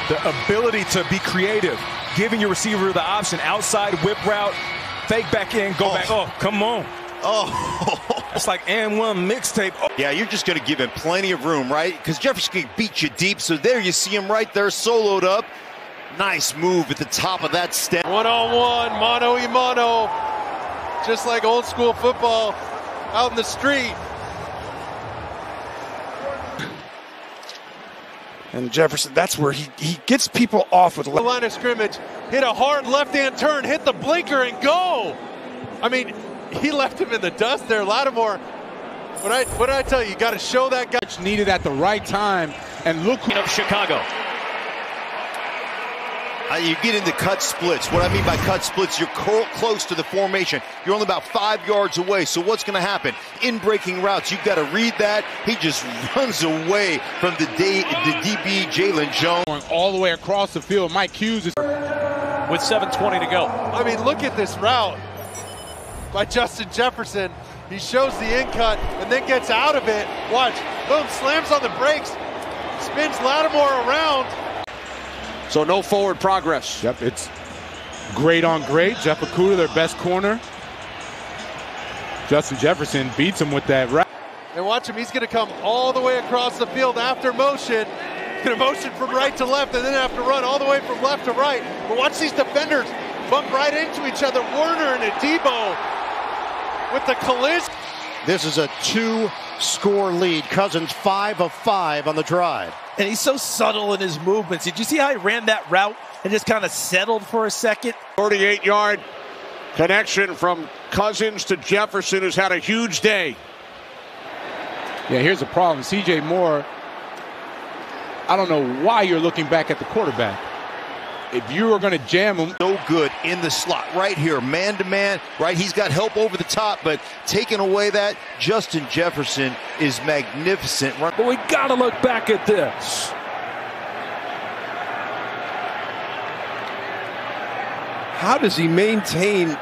The ability to be creative, giving your receiver the option, outside whip route, fake back in, go back. Oh, come on. Oh, it's like and one mixtape. Oh. Yeah, you're just going to give him plenty of room, right? Because Jefferson can beat you deep. So there you see him right there, soloed up. Nice move at the top of that step. One-on-one, mano-y-mano, just like old school football out in the street. And Jefferson, that's where he gets people off with the line of scrimmage, hit a hard left-hand turn, hit the blinker and go. I mean, he left him in the dust there. Lattimore, what did I tell you? You got to show that guy. Needed at the right time, and look of Chicago. You get into cut splits. What I mean by cut splits, you're close to the formation. You're only about 5 yards away. So what's going to happen? In breaking routes, you've got to read that. He just runs away from the DB, Jalen Jones. Going all the way across the field. Mike Hughes is with 7:20 to go. I mean, look at this route by Justin Jefferson. He shows the in cut and then gets out of it. Watch. Boom, slams on the brakes. Spins Lattimore around. So no forward progress. Yep, it's great on great. Jeff Okudah, their best corner. Justin Jefferson beats him with that route. And watch him, he's going to come all the way across the field after motion. He's going to motion from right to left and then have to run all the way from left to right. But watch these defenders bump right into each other. Warner and Adebo with the collision. This is a 2-score lead. Cousins 5 of 5 on the drive. And he's so subtle in his movements. Did you see how he ran that route and just kind of settled for a second? 48-yard connection from Cousins to Jefferson, who's had a huge day. Yeah, here's the problem. C.J. Moore, I don't know why you're looking back at the quarterback. If you were going to jam him. So good in the slot right here, man-to-man, right? He's got help over the top, but taking away that, Justin Jefferson is magnificent. But we got to look back at this. How does he maintain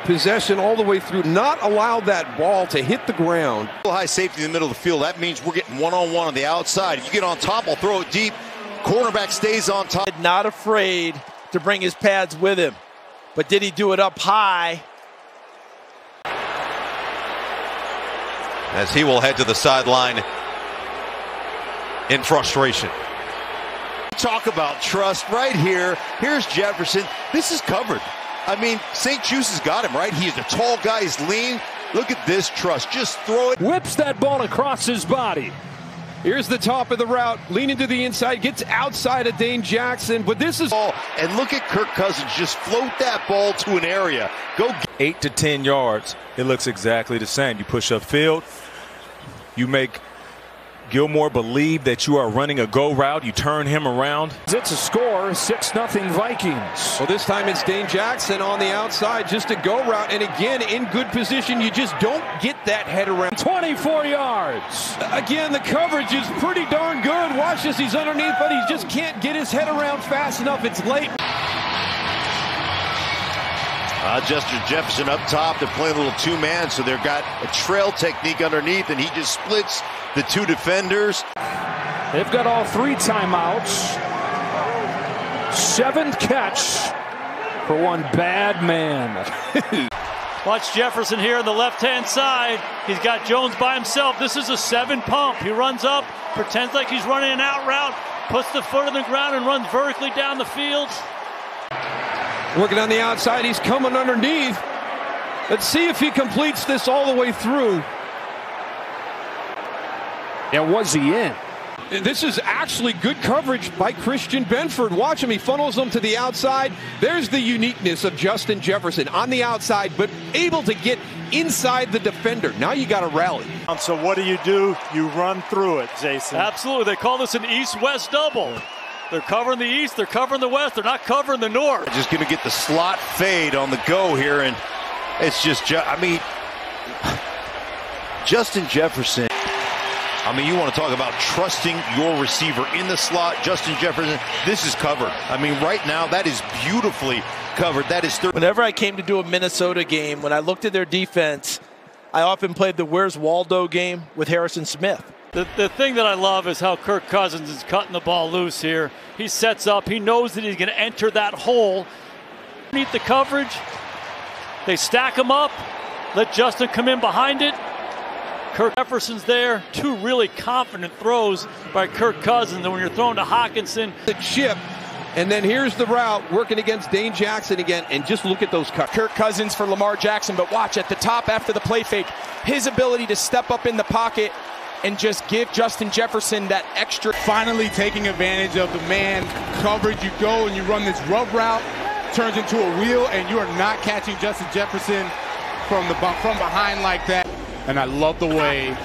possession all the way through, not allow that ball to hit the ground? High safety in the middle of the field. That means we're getting one-on-one on the outside. If you get on top, I'll throw it deep. Cornerback stays on top. Not afraid to bring his pads with him. But did he do it up high? As he will head to the sideline in frustration. Talk about trust right here. Here's Jefferson. This is covered. I mean, St. Juice has got him, right? He's a tall guy. He's lean. Look at this trust. Just throw it. Whips that ball across his body. Here's the top of the route, leaning to the inside, gets outside of Dane Jackson, but this is... And look at Kirk Cousins, just float that ball to an area. Go 8 to 10 yards, it looks exactly the same. You push upfield, you make Gilmore believe that you are running a go route, you turn him around. It's a score, 6-0 Vikings. Well, this time it's Dane Jackson on the outside, just a go route, and again, in good position, you just don't get that head around. 24 yards. Again, the coverage is pretty darn good. Watch this, he's underneath, but he just can't get his head around fast enough. It's late. Justin Jefferson up top. They're playing a little two-man, so they've got a trail technique underneath, and he just splits the two defenders. They've got all 3 timeouts. 7th catch for one bad man. Watch Jefferson here on the left-hand side. He's got Jones by himself. This is a 7 pump. He runs up, pretends like he's running an out route, puts the foot on the ground and runs vertically down the field. Working on the outside, he's coming underneath. Let's see if he completes this all the way through. And was he in? This is actually good coverage by Christian Benford. Watch him, he funnels them to the outside. There's the uniqueness of Justin Jefferson on the outside, but able to get inside the defender. Now you got to rally. So what do? You run through it, Jason. Absolutely. They call this an east-west double. They're covering the east, they're covering the west, they're not covering the north. Just going to get the slot fade on the go here, and it's just, I mean, Justin Jefferson. I mean, you want to talk about trusting your receiver in the slot. Justin Jefferson, this is covered. I mean, right now, that is beautifully covered. That is Whenever I came to do a Minnesota game, when I looked at their defense, I often played the Where's Waldo game with Harrison Smith. The thing that I love is how Kirk Cousins is cutting the ball loose here. He sets up. He knows that he's going to enter that hole. Underneath the coverage, they stack him up. Let Justin come in behind it. Kirk Jefferson's there. Two really confident throws by Kirk Cousins. And when you're throwing to Hawkinson, the chip. And then here's the route working against Dane Jackson again. And just look at those cuts. Kirk Cousins for Lamar Jackson. But watch at the top after the play fake. His ability to step up in the pocket and just give Justin Jefferson that extra. Finally taking advantage of the man coverage. You go and you run this rub route. Turns into a wheel. And you are not catching Justin Jefferson from behind like that. And I love the way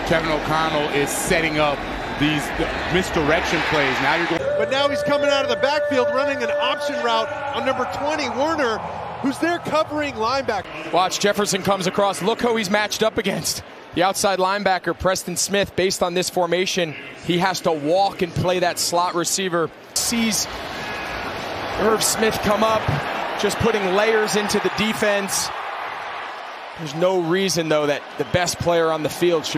Kevin O'Connell is setting up these misdirection plays. Now you're going. But now he's coming out of the backfield running an option route on number 20, Werner, who's there covering linebacker. Watch, Jefferson comes across. Look who he's matched up against. The outside linebacker, Preston Smith. Based on this formation, he has to walk and play that slot receiver. Sees Irv Smith come up, just putting layers into the defense. There's no reason, though, that the best player on the field should be